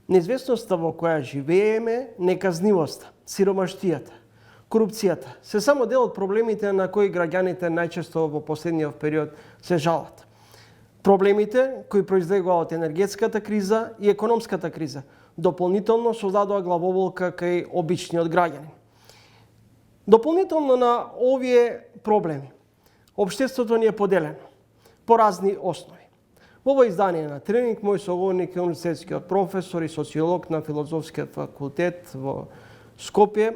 Неизвестноста во која живееме, неказнивоста, сиромаштијата, корупцијата се само дел од проблемите на кои граѓаните најчесто во последниот период се жалат. Проблемите кои произлегува од енергетската криза и економската криза дополнително создадоа главоболка кај обичниот граѓанин. Дополнително на овие проблеми, општеството ни е поделено по разни основи. Во ово издание на Тренинг мој соговорник е универзитетскиот професор и социолог на Филозофскиот факултет во Скопје,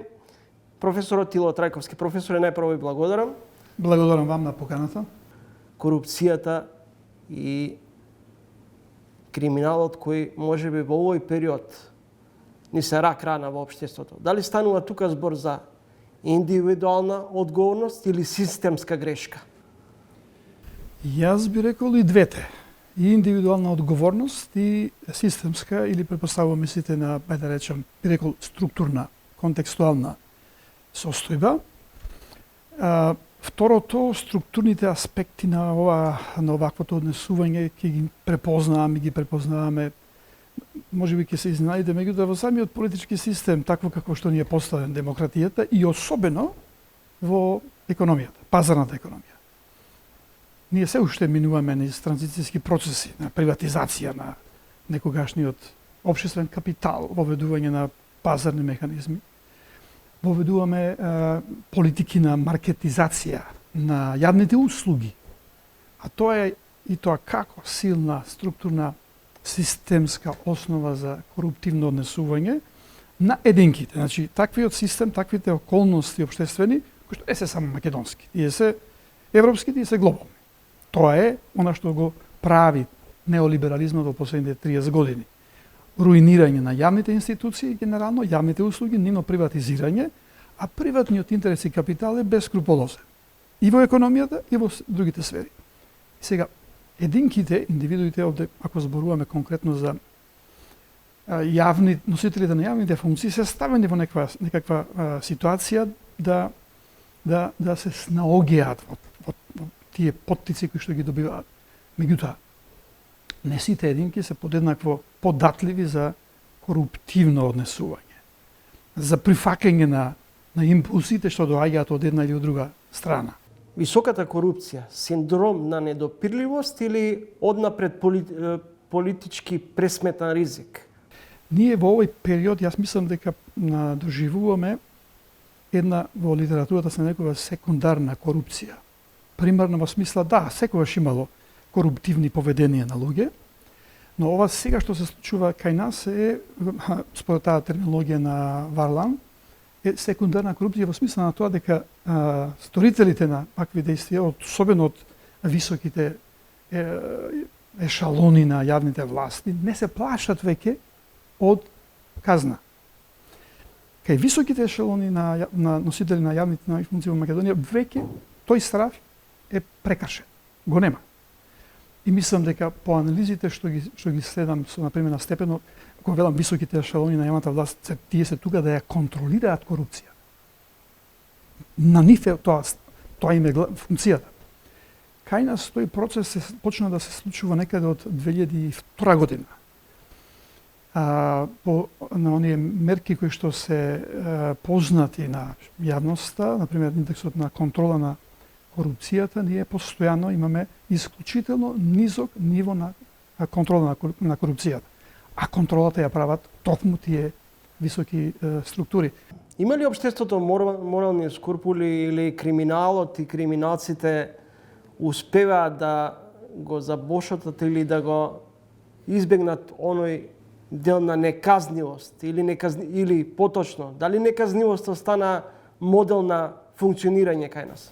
професорот Тило Трајковски. Професоре, најпрво ви благодарам. Благодарам вам на поканата. Корупцијата и криминалот кој можеби во овој период ни се рак рана во општеството. Дали станува тука збор за индивидуална одговорност или системска грешка? Јас би рекол и двете. И индивидуална одговорност и системска, или претпоставувам мислите на, да речем, би рекол структурна, контекстуална состојба. Второто, структурните аспекти на оваквото однесување ќе ги препознаваме, можеби ќе се изненадите, меѓутоа во самиот политички систем, такво како што ни е поставен демократијата и особено во економијата, пазарната економија. Ние се уште минуваме низ транзицијски процеси на приватизација на некогашниот општествен капитал, воведување на пазарни механизми, воведуваме политики на маркетизација на јавните услуги, а тоа е и тоа како силна структурна системска основа за коруптивно однесување на единките. Значи, таквиот систем, таквите околности општествени, кои што се само македонски, тие се европски, тие се глобални. Тоа е она што го прави неолиберализмот во последните 30 години. Руинирање на јавните институции, генерално, јавните услуги, нивно приватизирање, а приватниот интерес и капитал е безскрупулозен. И во економијата, и во другите сфери. И сега, единките, индивидуите, овде, ако зборуваме конкретно за носителите на јавните функции, се ставени во некаква ситуација да се снаогиат во тие поттици кои што ги добиваат. Меѓутоа, не сите единки се подеднакво податливи за коруптивно однесување, за прифаќање на импулсите што доаѓаат од една или од друга страна. Високата корупција, синдром на недопирливост или однапред политички пресметан ризик? Ние во овој период, јас мислам дека доживуваме една, во литературата се нарекува секундарна корупција. Примерно во смисла, да, секогаш имало коруптивни поведенија на луѓе, но ова сега што се случува кај нас е, според таа терминологија на Варлам, е секундарна корупција во смисла на тоа дека сторителите на вакви действија, особено од високите ешалони на јавните власти, не се плашат веќе од казна. Кај високите ешалони на носители на јавните функции во Македонија, веќе тој страв е прекршен. Го нема. И мислам дека по анализите што ги следам со, например, на степено, кога велам високите ешалони на јавната власт, тие се тука да ја контролираат корупција. На нив е тоа им е функцијата. Кај нас тој процес почна да се случува некаде од 2002 година. На оние мерки кои што се познати на јавноста, например, индексот на контрола на корупцијата, ние постојано имаме исклучително низок ниво на контрола на корупцијата. А контролата ја прават токму тие високи структури. Има ли општеството морални скрупули или криминалот и криминалците успеваат да го забошотат или да го избегнат оној дел на неказнивост или поточно, дали неказнивоста стана модел на функционирање кај нас?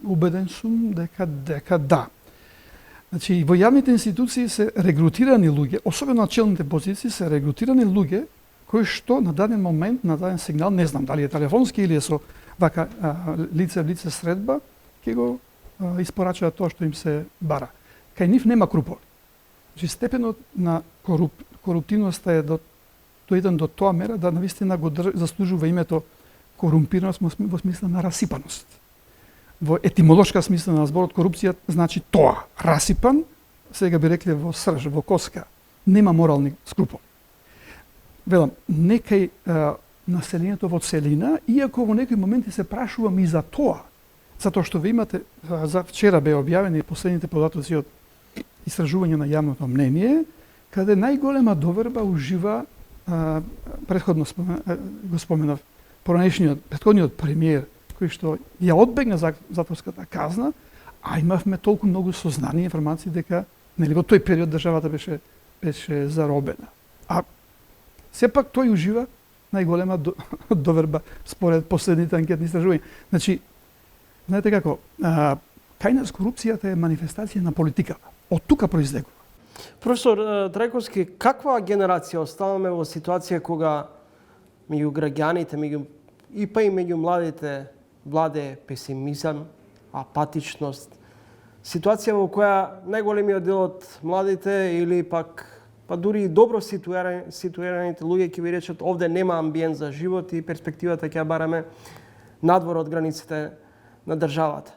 Убеден сум дека да. Значи, во јавните институции се регрутирани луѓе, особено на челните позиции се регрутирани луѓе кои што на даден момент, на даден сигнал, не знам дали е телефонски или е со вака лице в лице средба, ќе го испорачаат тоа што им се бара. Кај нив нема крупор. Значи, степенот на коруптивноста е дојден до тоа мера да навистина го заслужува името корумпираност во смисла на расипаност. Во етимолошка смисла на зборот корупција значи тоа, расипан, сега би рекле во срж, во коска, нема морални скрупули. велам, некај населението во целина, иако во некои моменти се прашувам и за тоа. Затоа што ви имате, за вчера бе објавени последните податоци од истражување на јавното мнение, каде најголема доверба ужива, претходно го споменав, претходниот премиер, кој што ја одбегна затворската казна, а имавме толку многу сознание и информации дека нели во тој период државата беше заробена. А сепак тој ужива најголема доверба според последните анкетни истражувања. Значи, знаете како, кај нас корупцијата е манифестација на политиката. Од тука произлегува. Професор Трајковски, каква генерација оставаме во ситуација кога меѓу граѓаните, и меѓу младите владе песимизам, апатичност, ситуација во која најголемиот дел од младите или па дури и добро ситуираните луѓе ќе ви речат овде нема амбиент за живот и перспективата ќе ја бараме надвор од границите на државата.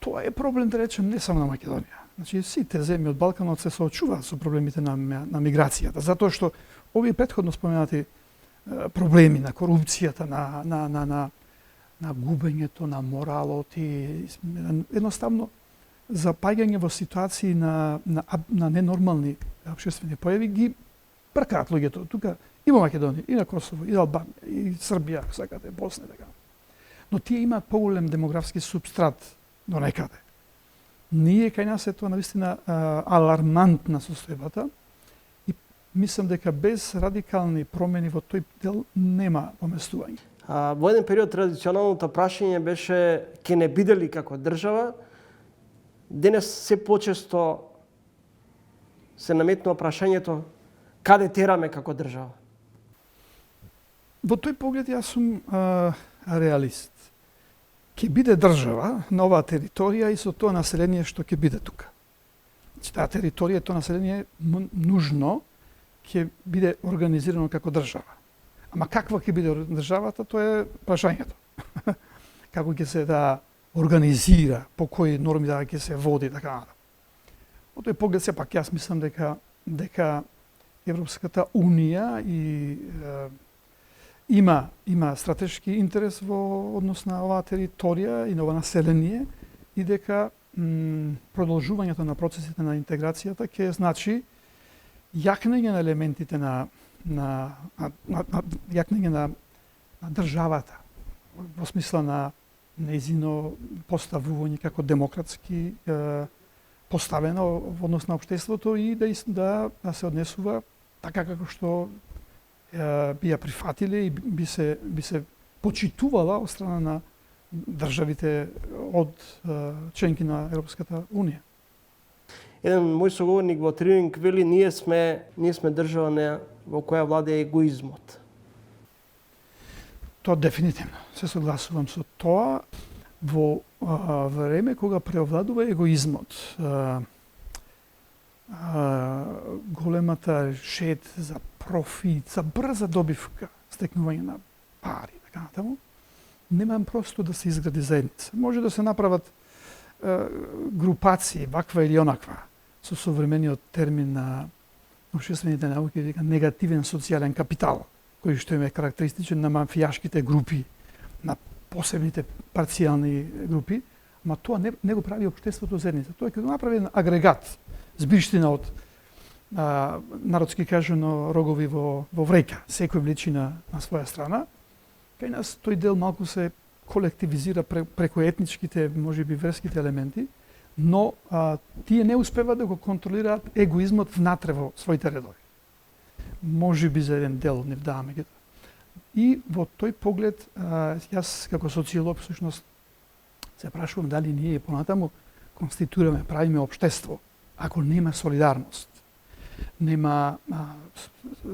Тоа е проблем, да речем, не само на Македонија. Значи, сите земји од Балканот се соочуваат со проблемите на миграцијата, затоа што овие претходно споменати проблеми на корупцијата, на губењето на моралот и едноставно запаѓање во ситуации на ненормални општествени појави ги бркаат луѓето. Тука и во Македонија, и на Косово, и Албанија, и Србија, ако сакате, Босна и така. Но тие имаат поголем демографски субстрат до некаде. Ние кај нас е тоа навистина алармантна состојбата и мислам дека без радикални промени во тој дел нема поместување. Во еден период традиционалното прашање беше ќе не биде ли како држава. Денес се почесто се наметнува прашањето каде тераме како држава. Во тој поглед јас сум реалист. Ќе биде држава на оваа територија и со тоа население што ќе биде тука. Значи, таа територија, тоа население нужно ќе биде организирано како држава. Ама каква ќе биде државата, тоа е прашањето. Како ќе се организира, по кои норми ќе се води, така натаму. Во тој поглед сепак јас мислам дека Европската унија и има стратешки интерес во однос на оваа територија и на ова население и дека продолжувањето на процесите на интеграцијата ќе значи јакнење на елементите јакнење на државата во смисла на нејзино поставување како демократски поставено во однос на општеството и да се однесува така како што би ја прифатиле и би се почитувала од страна на државите од членки на Европската унија. Еден мој соговорник во тренинг вели ние сме држава во која владе егоизмот. Тоа дефинитивно. Се согласувам со тоа. Во време кога преовладува егоизмот, големата шет за профит, за брза добивка, стекнување на пари, така натаму, нема просто да се изгради заедница. Може да се направат групации, ваква или онаква, со современиот термин на општествените науки, дека негативен социјален капитал, кој што им е карактеристичен на мафијашките групи, на посебните парцијални групи, ма тоа не го прави општеството заедница. Тоа ќе го направи еден агрегат, збиштина од народски кажано рогови во вреќа. Секој вличи на своја страна. Кај нас тој дел малку се колективизира преку етничките, можеби верските елементи, но тие не успеваат да го контролираат егоизмот внатре во своите редови. Можеби за еден дел не вдаваме ги. И во тој поглед, јас како социолог всушност се прашувам дали ние понатаму конституираме, правиме општество, ако нема солидарност, нема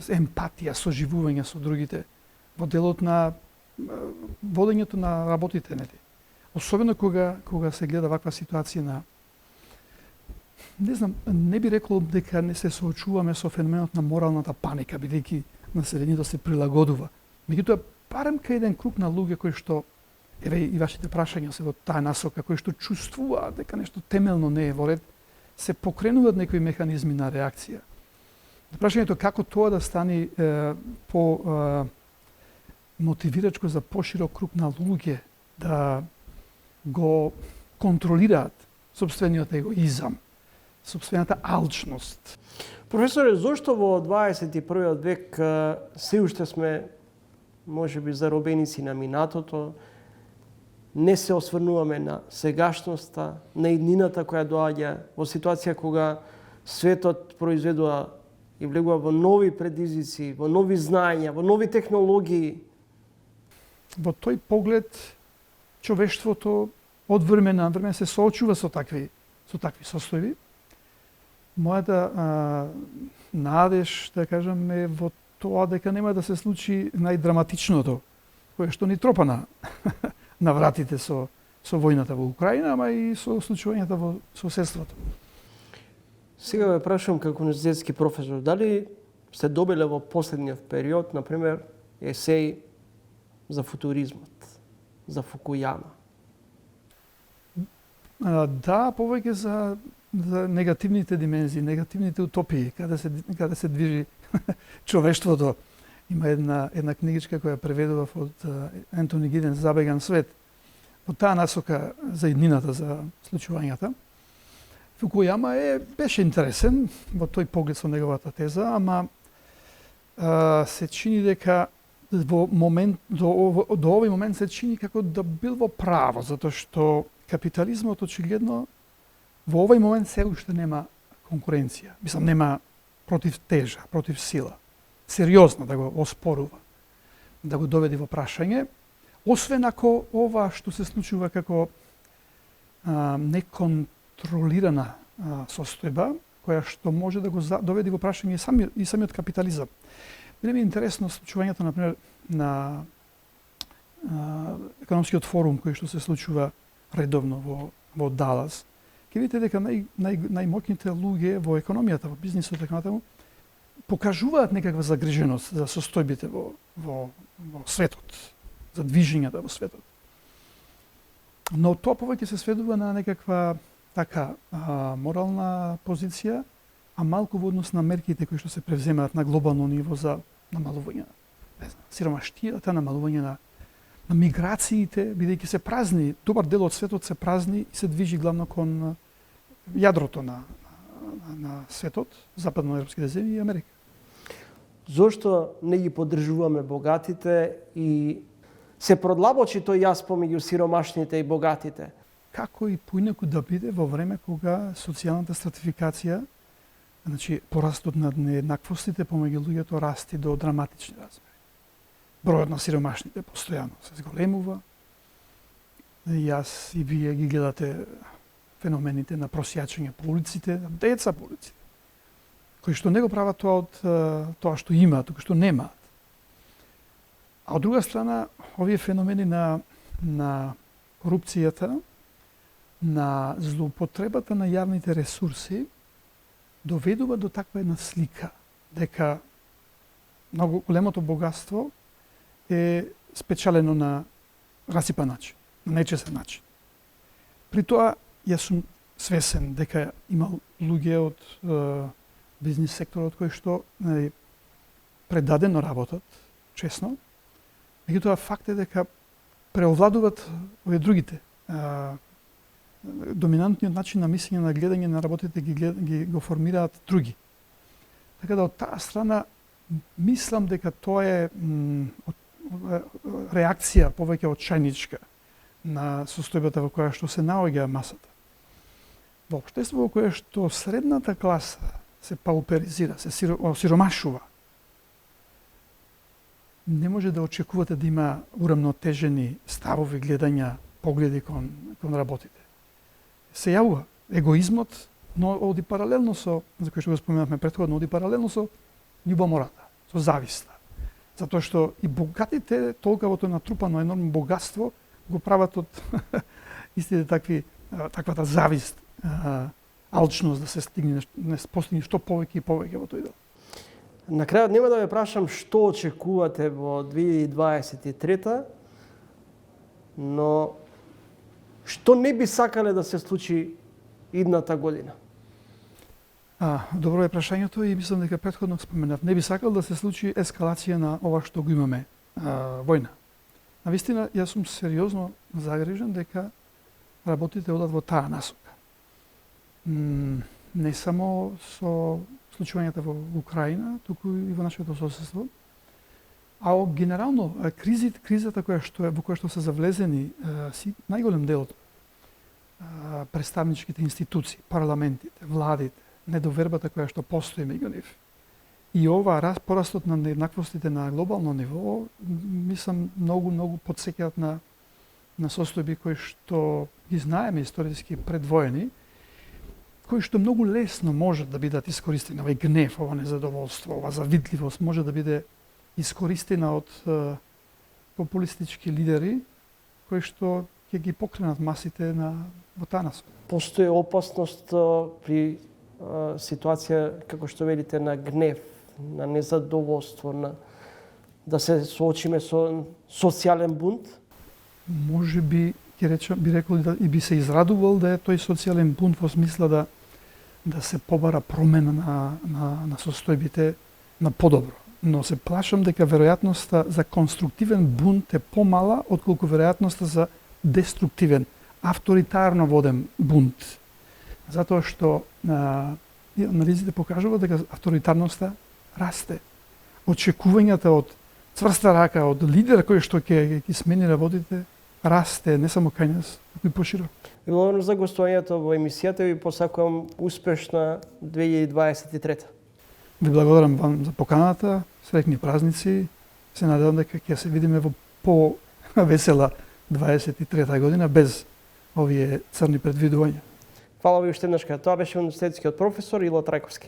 емпатија, соживување со другите, во делот на водењето на работите, нели? Особено кога се гледа ваква ситуација на не знам, не би рекол дека не се соочуваме со феноменот на моралната паника, бидејќи населението се прилагодува. Меѓутоа, барем кај еден круг на луѓе кои што, еве и вашите прашања се во таа насока, кои што чувствуваат дека нешто темелно не е во ред, се покренуваат некои механизми на реакција. Прашањето како тоа да стане по мотивирачко за поширок круг на луѓе да го контролираат собствениот егоизам, собствената алчност. Професоре, зошто во 21 век се уште сме можеби заробеници на минатото, не се осврнуваме на сегашноста, на иднината која доаѓа во ситуација кога светот произведува и влегува во нови предизвици, во нови знаења, во нови технологии. Во тој поглед човештвото од време на време се соочува со такви состојби. Мојата надеж, да кажам, е во тоа дека нема да се случи најдраматичното, кое што ни тропа на вратите со војната во Украина, ама и со случувањата во соседството. Сега ве прашувам како универзитетски професор, дали сте добиле во последниот период, например, есеј за футуризмот, за Фукујама? Да, повеќе за негативните димензии, негативните утопии, каде се движи човештвото. Има една книгичка која преведував од Ентони Гиден, Забеган свет. Во таа насока за иднината, за случувањата. Фукујама беше интересен во тој поглед со неговата теза, ама се чини дека до овој момент се чини како да бил во право, затоа што капитализмот очигледно во овој момент се уште нема конкуренција. Мислам, нема против тежа, против сила. Сериозно да го оспорува, да го доведе во прашање, освен ако ова што се случува како неконтролирана состојба, која што може да го доведе во прашање и самиот капитализам. Биле ми интересно случувањето, например, на економскиот форум кој што се случува редовно во Далас. Ке видите дека најмоќните луѓе во економијата, во бизнисот, така натаму, покажуваат некаква загриженост за состојбите во светот, за движењата во светот. Но тоа повеќе се сведува на некаква така морална позиција, а малку во однос на мерките кои што се превземаат на глобално ниво за намалување на сиромаштијата, намалување на миграциите, бидејќи се празни, добар дел од светот се празни и се движи главно кон јадрото на светот, западноевропските земји и Америка. Зошто не ги поддржуваме богатите и се продлабочи тој јас помеѓу сиромашните и богатите? Како и поинаку да биде во време кога социјалната стратификација, значи порастот на нееднаквостите помеѓу луѓето расти до драматични размери. Бројот на сиромашните постојано се зголемува. Јас и вие ги гледате феномените на просјачење по улиците, деца по улиците, кои што не го прават тоа од тоа што имаат, туку што немаат. А од друга страна, овие феномени на корупцијата, на злоупотребата на јавните ресурси, доведува до таква една слика, дека многу големото богатство е спечалено на расипан начин, на нечесен начин. При тоа, јас сум свесен дека има луѓе од бизнис секторот кои што предадено работат, честно, меѓутоа факт е дека преовладуваат овие другите. Доминантниот начин на мислење, на гледање на работите ги го формираат други. Така да од таа страна мислам дека тоа е реакција повеќе очајничка на состојбата во која што се наоѓа масата. Во општество во кое што средната класа се пауперизира, се осиромашува, не може да очекувате да има урамнотежени ставови, гледања, погледи кон работите. Се јавува егоизмот, но оди паралелно со, за кој што го споменавме претходно, оди паралелно со љубомората, со зависта. Затоа што и богатите толкавото натрупано енормно богатство го прават од истите таквата завист, алчност да се постигне што повеќе и повеќе во тој дел. На крајот нема да ве прашам што очекувате во 2023, но што не би сакале да се случи идната година? Добро е прашањето и мислам дека претходно споменав. Не би сакал да се случи ескалација на ова што го имаме, војна. Навистина, јас сум сериозно загрижен дека работите одат во таа насока. Не само со случувањата во Украина, туку и во нашето соседство, а генерално кризата во која што се завлезени најголем дел од представничките институции, парламентите, владите, недовербата која што постои меѓу нив. И порастот на нееднаквостите на глобално ниво, мислам, многу потсеќаат на состојби кои што ги знаеме историски предвоени, кои што многу лесно можат да бидат искористени. Овој гнев, ова незадоволство, ова завидливост може да биде искористена од популистички лидери кои што ќе ги покренат масите во таа насока. Постои опасност при ситуација, како што велите, на гнев, на незадоволство, да се соочиме со социјален бунт? Може би, би рекол и би се израдувал да е тој социјален бунт во смисла да се побара промена на состојбите на подобро. Но се плашам дека веројатноста за конструктивен бунт е помала отколку веројатноста за деструктивен, авторитарно воден бунт. Затоа што анализите покажуваат дека авторитарноста расте. Очекувањата од цврста рака, од лидер кој што ќе смени работите, расте не само кај нас, туку и пошироко. Ви благодарам за гостувањето во емисијата и ви посакувам успешна 2023. Ви благодарам вам за поканата, среќни празници. Се надевам дека ќе се видиме во по-весела 23 година без овие црни предвидувања. Фала ви уште еднаш. Тоа беше универзитетскиот професор Ило Трајковски.